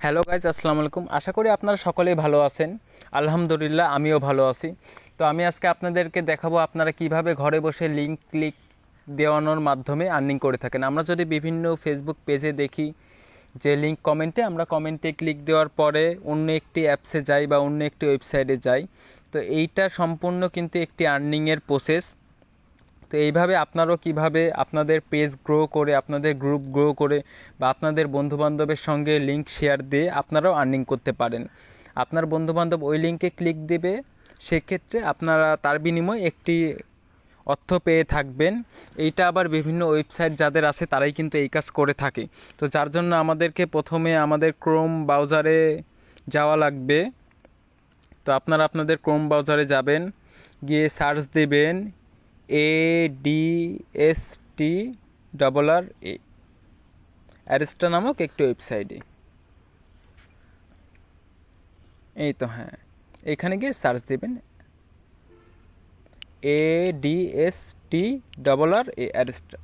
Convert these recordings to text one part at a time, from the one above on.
Hello guys, আসসালামু আলাইকুম। আশা করি আপনারা সকলেই ভালো আছেন। আলহামদুলিল্লাহ, আমিও ভালো আছি। তো আমি আজকে আপনাদেরকে দেখাবো আপনারা কিভাবে ঘরে বসে লিঙ্ক ক্লিক দেওয়ানোর মাধ্যমে আর্নিং করে থাকেন। আমরা যদি বিভিন্ন ফেসবুক পেজে দেখি যে লিঙ্ক কমেন্টে আমরা কমেন্টে ক্লিক দেওয়ার পরে অন্য একটি অ্যাপসে যাই বা অন্য একটি ওয়েবসাইটে যাই, তো এইটা সম্পূর্ণ কিন্তু একটি আর্নিংয়ের প্রসেস। তো এইভাবে আপনারাও কিভাবে আপনাদের পেজ গ্রো করে, আপনাদের গ্রুপ গ্রো করে বা আপনাদের বন্ধুবান্ধবের সঙ্গে লিঙ্ক শেয়ার দিয়ে আপনারাও আর্নিং করতে পারেন। আপনার বন্ধুবান্ধব ওই লিঙ্কে ক্লিক দেবে, সেক্ষেত্রে আপনারা তার বিনিময়ে একটি অর্থ পেয়ে থাকবেন। এইটা আবার বিভিন্ন ওয়েবসাইট যাদের আছে তারাই কিন্তু এই কাজ করে থাকে। তো যার জন্য আমাদেরকে প্রথমে আমাদের ক্রোম ব্রাউজারে যাওয়া লাগবে। তো আপনারা আপনাদের ক্রোম ব্রাউজারে যাবেন, গিয়ে সার্চ দেবেন ADST অ্যারেস্টা নামক একটি ওয়েবসাইটে। এই তো হ্যাঁ, এখানে গিয়ে সার্চ দেবেন ADST অ্যারেস্টা।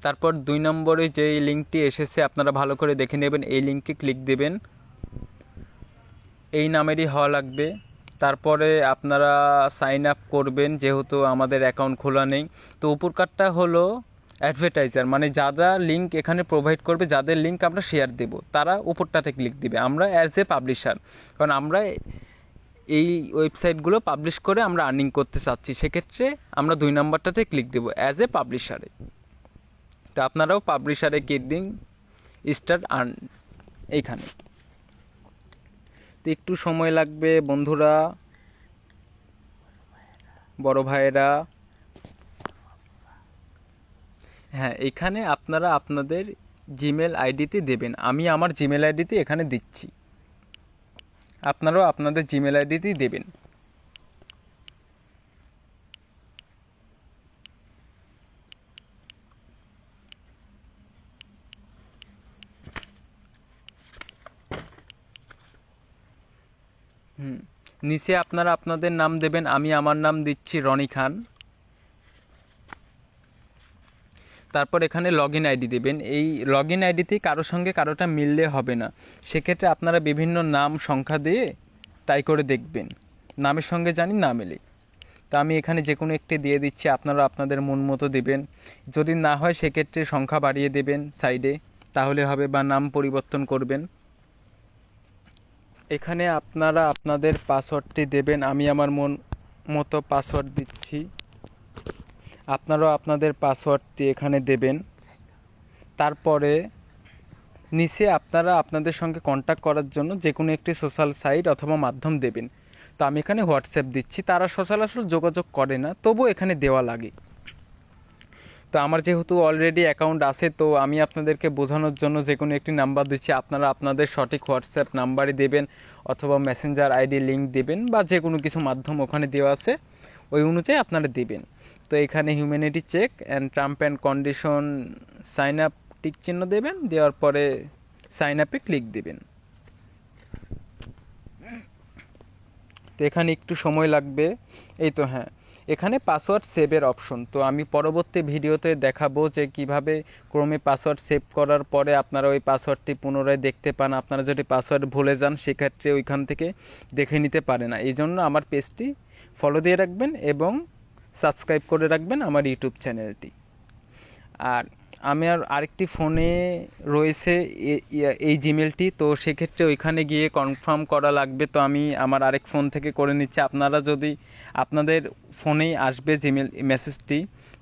তারপর 2 নম্বরে যে লিঙ্কটি এসেছে আপনারা ভালো করে দেখে নেবেন, এই লিঙ্কে ক্লিক দেবেন। এই নামেরই হওয়া লাগবে। তারপরে আপনারা সাইন আপ করবেন, যেহেতু আমাদের অ্যাকাউন্ট খোলা নেই। তো উপরকারটা হলো অ্যাডভার্টাইজার, মানে যারা লিঙ্ক এখানে প্রোভাইড করবে, যাদের লিঙ্ক আমরা শেয়ার দেব, তারা উপরটাতে ক্লিক দিবে। আমরা অ্যাজ এ পাবলিশার, কারণ আমরা এই ওয়েবসাইটগুলো পাবলিশ করে আমরা আর্নিং করতে চাচ্ছি, সেক্ষেত্রে আমরা 2 নম্বরটাতে ক্লিক দেব অ্যাজ এ পাবলিশারে। তো আপনারাও পাবলিশারে ক্লিক দিন, স্টার্ট আর্ন। এইখানে তো একটু সময় লাগবে বন্ধুরা, বড় ভাইয়েরা। হ্যাঁ, এখানে আপনারা আপনাদের জিমেল আইডিতে দেবেন। আমি আমার জিমেল আইডিতে এখানে দিচ্ছি, আপনারাও আপনাদের জিমেল আইডিতেই দেবেন। নিচে আপনারা আপনাদের নাম দেবেন। আমি আমার নাম দিচ্ছি রনি খান। তারপর এখানে লগইন আইডি দেবেন। এই লগইন আইডিতেই কারোর সঙ্গে কারোটা মিললে হবে না, সেক্ষেত্রে আপনারা বিভিন্ন নাম সংখ্যা দিয়ে ট্রাই করে দেখবেন, নামের সঙ্গে জানি না মেলে। তো আমি এখানে যে কোনো একটি দিয়ে দিচ্ছি, আপনারা আপনাদের মন মতো দেবেন। যদি না হয় সেক্ষেত্রে সংখ্যা বাড়িয়ে দেবেন সাইডে, তাহলে হবে, বা নাম পরিবর্তন করবেন। এখানে আপনারা আপনাদের পাসওয়ার্ডটি দেবেন। আমি আমার মন মতো পাসওয়ার্ড দিচ্ছি, আপনারাও আপনাদের পাসওয়ার্ডটি এখানে দেবেন। তারপরে নিচে আপনারা আপনাদের সঙ্গে কন্ট্যাক্ট করার জন্য যে কোনো একটি সোশ্যাল সাইট অথবা মাধ্যম দেবেন। তো আমি এখানে হোয়াটসঅ্যাপ দিচ্ছি। তারা সচরাচর যোগাযোগ করে না, তবুও এখানে দেওয়া লাগে। তো আমার যেহেতু অলরেডি অ্যাকাউন্ট আছে, তো আমি আপনাদেরকে বোঝানোর জন্য যে কোনো একটি নাম্বার দিচ্ছি। আপনারা আপনাদের সঠিক হোয়াটসঅ্যাপ নাম্বারই দেবেন, অথবা মেসেঞ্জার আইডি লিঙ্ক দেবেন, বা যে কোনো কিছু মাধ্যম ওখানে দেওয়া আছে ওই অনুযায়ী আপনারা দেবেন। তো এখানে humanity check and term and condition sign up tick চিহ্ন দেবেন, দেওয়ার পরে সাইন আপে ক্লিক দেবেন। তো এখানে একটু সময় লাগবে। এই তো হ্যাঁ, এখানে পাসওয়ার্ড সেভের অপশন। তো আমি পরবর্তী ভিডিওতে দেখাবো যে কিভাবে ক্রমে পাসওয়ার্ড সেভ করার পরে আপনারা ওই পাসওয়ার্ডটি পুনরায় দেখতে পান। আপনারা যদি পাসওয়ার্ড ভুলে যান সেক্ষেত্রে ওইখান থেকে দেখে নিতে পারে না। এই জন্য আমার পেজটি ফলো দিয়ে রাখবেন এবং সাবস্ক্রাইব করে রাখবেন আমার ইউটিউব চ্যানেলটি। আর আমার আরেকটি ফোনে রয়েছে এই জিমেলটি, তো সেক্ষেত্রে ওইখানে গিয়ে কনফার্ম করা লাগবে। তো আমি আমার আরেক ফোন থেকে করে নিচ্ছি। আপনারা যদি আপনাদের ফোনেই আসবে জিমেল মেসেজটি,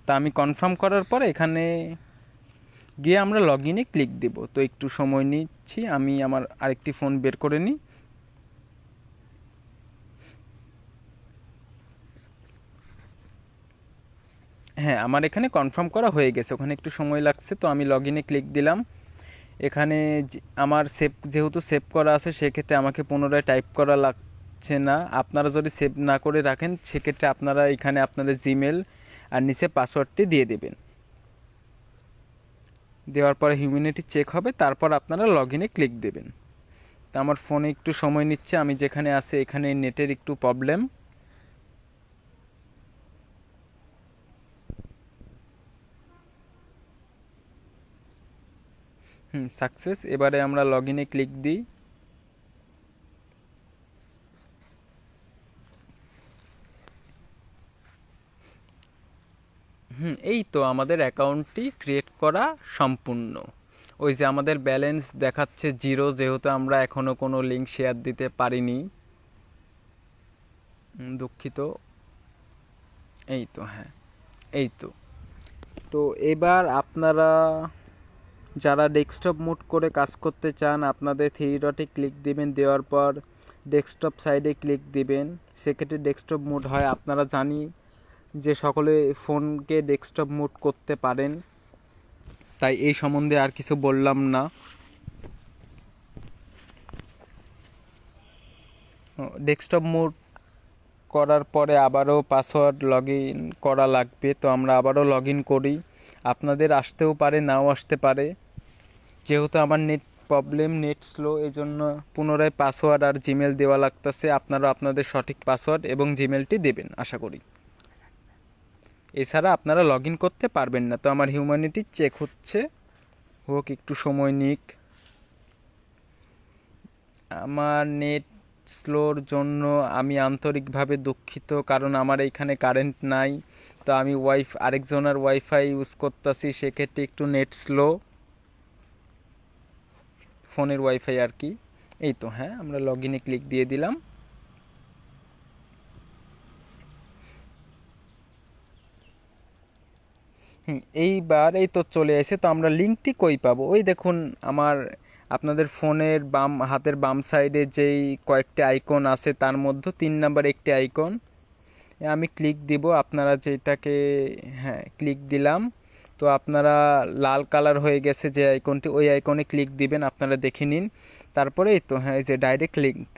তা আমি কনফার্ম করার পর এখানে গিয়ে আমরা লগ ইনে ক্লিক দেব। তো একটু সময় নিচ্ছি, আমি আমার আরেকটি ফোন বের করে নিই। হ্যাঁ, আমার এখানে কনফার্ম করা হয়ে গেছে, ওখানে একটু সময় লাগছে। তো আমি লগ ইনে ক্লিক দিলাম। এখানে আমার যেহেতু সেভ করা আছে, সেক্ষেত্রে আমাকে পুনরায় টাইপ করা লাগছে না। আপনারা যদি সেভ না করে রাখেন সেক্ষেত্রে আপনারা এখানে আপনাদের জিমেল আর নিচে পাসওয়ার্ডটি দিয়ে দেবেন। দেওয়ার পরে হিউম্যানিটি চেক হবে, তারপর আপনারা লগ ইনে ক্লিক দেবেন। তো আমার ফোনে একটু সময় নিচ্ছে, আমি যেখানে আছি এখানে নেটের একটু প্রবলেম। সাকসেস। এবারে আমরা লগ ইনে ক্লিক দিই। এই তো আমাদের অ্যাকাউন্টটি ক্রিয়েট করা সম্পূর্ণ। ওই যে আমাদের ব্যালেন্স দেখাচ্ছে 0, যেহেতু আমরা এখনও কোনো লিঙ্ক শেয়ার দিতে পারিনি, দুঃখিত। এই তো হ্যাঁ, এই তো। তো এবার আপনারা যারা ডেস্কটপ মোড করে কাজ করতে চান, আপনাদের 3 ডটে ক্লিক দিবেন, দেওয়ার পর ডেস্কটপ সাইডে ক্লিক দিবেন, সেক্ষেত্রে ডেস্কটপ মোড হয়। আপনারা জানি যে সকলে ফোনকে ডেস্কটপ মোড করতে পারেন, তাই এই সম্বন্ধে আর কিছু বললাম না। ডেস্কটপ মোড করার পরে আবারও পাসওয়ার্ড লগ ইন করা লাগবে, তো আমরা আবারও লগ ইন করি। আপনাদের আসতেও পারে, নাও আসতে পারে, যেহেতু আমার নেট প্রবলেম, নেট স্লো, এই জন্য পুনরায় পাসওয়ার্ড আর জিমেল দেওয়া লাগতেছে। আপনারা আপনাদের সঠিক পাসওয়ার্ড এবং জিমেলটি দেবেন আশা করি, এছাড়া আপনারা লগ ইন করতে পারবেন না। তো আমার হিউম্যানিটি চেক হচ্ছে, হোক একটু সময় নিক। আমার নেট স্লোর জন্য আমি আন্তরিকভাবে দুঃখিত, কারণ আমার এইখানে কারেন্ট নাই, তো আমি আরেকজনের ওয়াইফাই ইউজ করতেছি, সেক্ষেত্রে একটু নেট স্লো, ফোনের ওয়াইফাই আর কি। এই তো হ্যাঁ, আমরা লগ ইনে ক্লিক দিয়ে দিলাম। এইবার এই তো চলে এসে, তো আমরা লিঙ্কটি কই পাবো? ওই দেখুন আমার আপনাদের ফোনের হাতের বাম সাইডে যেই কয়েকটি আইকন আছে, তার মধ্যে 3 নাম্বার একটি আইকন, আমি ক্লিক দিব। আপনারা যেটাকে হ্যাঁ ক্লিক দিলাম, তো আপনারা লাল কালার হয়ে গেছে যে আইকনটি, ওই আইকনে ক্লিক দিবেন, আপনারা দেখে নিন। তারপরে এই তো হ্যাঁ, এই যে ডাইরেক্ট লিঙ্ক,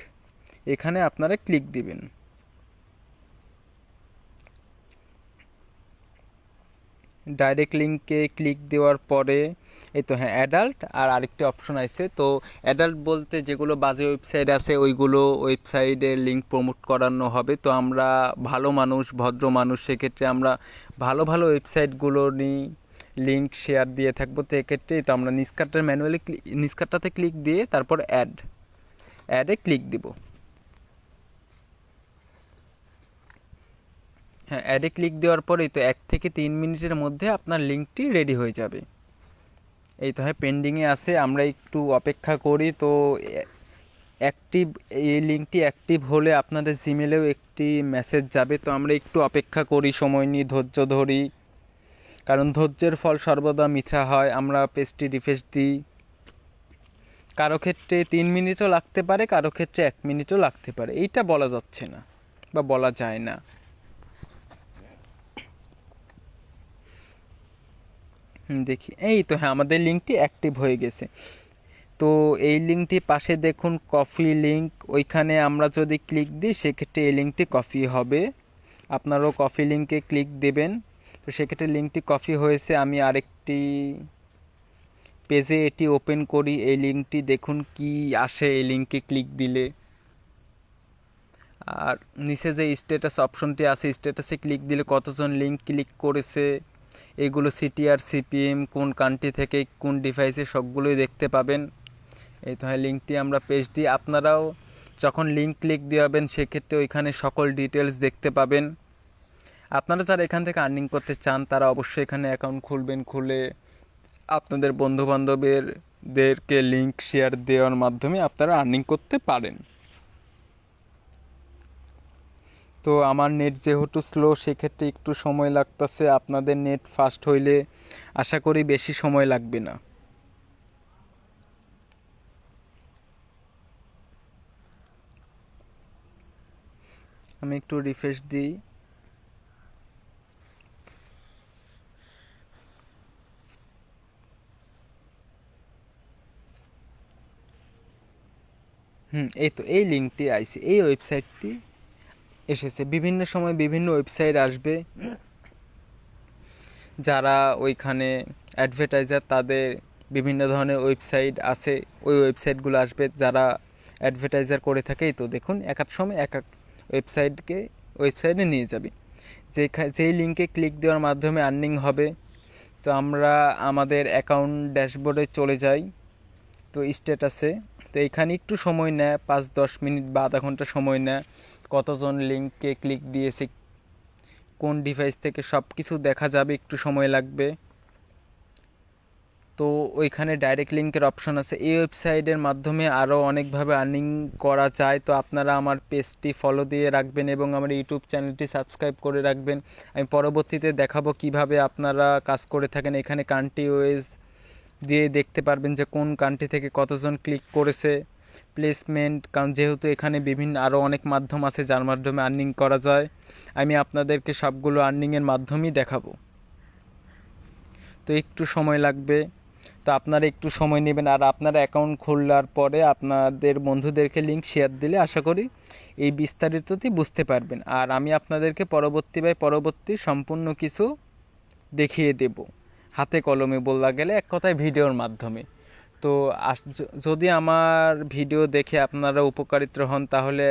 এখানে আপনারা ক্লিক দিবেন। ডাইরেক্ট লিঙ্কে ক্লিক দেওয়ার পরে এই তো হ্যাঁ অ্যাডাল্ট আর আরেকটি অপশন আছে। তো অ্যাডাল্ট বলতে যেগুলো বাজে ওয়েবসাইট আছে, ওইগুলো ওয়েবসাইটের লিঙ্ক প্রমোট করানো হবে। তো আমরা ভালো মানুষ, ভদ্র মানুষ, সেক্ষেত্রে আমরা ভালো ভালো ওয়েবসাইটগুলো নিয়ে লিঙ্ক শেয়ার দিয়ে থাকবো। তো এক্ষেত্রে তো আমরা নিচকাটটার ম্যানুয়ালি নিচকাটটাতে ক্লিক দিয়ে তারপর অ্যাডে ক্লিক দিব। হ্যাঁ, অ্যাডে ক্লিক দেওয়ার পরেই তো 1 থেকে 3 মিনিটের মধ্যে আপনার লিঙ্কটি রেডি হয়ে যাবে। এই তো হ্যাঁ, পেন্ডিংয়ে আছে, আমরা একটু অপেক্ষা করি। তো অ্যাক্টিভ, এই লিঙ্কটি অ্যাক্টিভ হলে আপনাদের জিমেলেও একটি মেসেজ যাবে। তো আমরা একটু অপেক্ষা করি, সময় নিয়ে ধৈর্য ধরি, কারণ ধৈর্যের ফল সর্বদা মিঠা হয়। আমরা পেজটি রিফ্রেশ দিই, কারো ক্ষেত্রে 3 মিনিটও লাগতে পারে, কারো ক্ষেত্রে 1 মিনিটও লাগতে পারে, এইটা বলা যাচ্ছে না বা বলা যায় না। দেখি, এই তো হ্যাঁ, আমাদের লিঙ্কটি অ্যাক্টিভ হয়ে গেছে। তো এই লিঙ্কটি পাশে দেখুন কপি লিঙ্ক, ওইখানে আমরা যদি ক্লিক দিই সেক্ষেত্রে এই লিঙ্কটি কপি হবে। আপনারাও কপি লিঙ্কে ক্লিক দেবেন। তো সেক্ষেত্রে লিঙ্কটি কপি হয়েছে। আমি আরেকটি পেজে এটি ওপেন করি, এই লিঙ্কটি দেখুন কি আসে এই লিঙ্কে ক্লিক দিলে। আর নিচে যে স্ট্যাটাস অপশনটি আছে, স্ট্যাটাসে ক্লিক দিলে কতজন লিঙ্ক ক্লিক করেছে, এগুলো সিটি আর সিপিএম, কোন কান্ট্রি থেকে কোন ডিভাইসে, সবগুলোই দেখতে পাবেন। এই তো হ্যাঁ, লিঙ্কটি আমরা পেস্ট দিই। আপনারাও যখন লিঙ্ক ক্লিক দিবেন সেক্ষেত্রে ওইখানে সকল ডিটেলস দেখতে পাবেন। আপনারা যারা এখান থেকে আর্নিং করতে চান তারা অবশ্যই এখানে অ্যাকাউন্ট খুলবেন, খুলে আপনাদের বন্ধুবান্ধবদেরকে লিঙ্ক শেয়ার দেওয়ার মাধ্যমে আপনারা আর্নিং করতে পারেন। তো আমার নেট যেহেতু স্লো, সেক্ষেত্রে একটু সময় লাগতেছে। আপনাদের নেট ফাস্ট হইলে আশা করি বেশি সময় লাগবে না। আমি একটু রিফ্রেশ দিই। এই তো এই লিঙ্কটি আইছে, এই ওয়েবসাইটটি এসেছে। বিভিন্ন সময় বিভিন্ন ওয়েবসাইট আসবে, যারা ওইখানে অ্যাডভার্টাইজার, তাদের বিভিন্ন ধরনের ওয়েবসাইট আছে, ওই ওয়েবসাইটগুলো আসবে যারা অ্যাডভার্টাইজার করে থাকে। তো দেখুন এক এক সময় এক এক ওয়েবসাইটে নিয়ে যাবে, যেই লিঙ্কে ক্লিক দেওয়ার মাধ্যমে আর্নিং হবে। তো আমরা আমাদের অ্যাকাউন্ট ড্যাশবোর্ডে চলে যাই। তো স্ট্যাটাসে তো এখানে একটু সময় নেয়, 5-10 মিনিট বা আধা ঘন্টা সময় নেয়। কতজন লিঙ্কে ক্লিক দিয়েছে, কোন ডিভাইস থেকে, সব কিছু দেখা যাবে, একটু সময় লাগবে। তো ওইখানে ডাইরেক্ট লিঙ্কের অপশন আছে। এই ওয়েবসাইটের মাধ্যমে আরও অনেকভাবে আর্নিং করা যায়। তো আপনারা আমার পেজটি ফলো দিয়ে রাখবেন এবং আমার ইউটিউব চ্যানেলটি সাবস্ক্রাইব করে রাখবেন। আমি পরবর্তীতে দেখাবো কিভাবে আপনারা কাজ করে থাকেন। এখানে কান্ট্রি ওয়াইজ দিয়ে দেখতে পারবেন যে কোন কান্ট্রি থেকে কতজন ক্লিক করেছে, প্লেসমেন্ট, কারণ যেহেতু এখানে বিভিন্ন আরও অনেক মাধ্যম আছে যার মাধ্যমে আর্নিং করা যায়। আমি আপনাদেরকে সবগুলো আর্নিংয়ের মাধ্যমেই দেখাবো। তো একটু সময় লাগবে, তো আপনারা একটু সময় নেবেন। আর আপনারা অ্যাকাউন্ট খোলার পরে আপনাদের বন্ধুদেরকে লিঙ্ক শেয়ার দিলে আশা করি এই বিস্তারিতটি বুঝতে পারবেন। আর আমি আপনাদেরকে পরবর্তী সম্পূর্ণ কিছু দেখিয়ে দেব, হাতে কলমে বলা গেলে, এক কথায় ভিডিওর মাধ্যমে। তো যদি আমার ভিডিও দেখে আপনারা উপকারিত হন তাহলে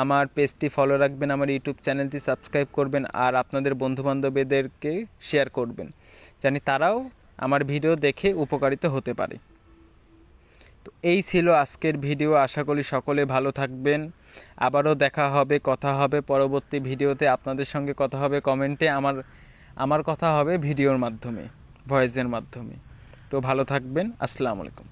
আমার পেজটি ফলো রাখবেন, আমার ইউটিউব চ্যানেলটি সাবস্ক্রাইব করবেন আর আপনাদের বন্ধুবান্ধবদেরকে শেয়ার করবেন, জানি তারাও আমার ভিডিও দেখে উপকারিত হতে পারে। তো এই ছিল আজকের ভিডিও। আশা করি সকলে ভালো থাকবেন। আবারও দেখা হবে, কথা হবে পরবর্তী ভিডিওতে। আপনাদের সঙ্গে কথা হবে কমেন্টে, আমার কথা হবে ভিডিওর মাধ্যমে, ভয়েসের মাধ্যমে। তো ভালো থাকবেন। আসসালামু আলাইকুম।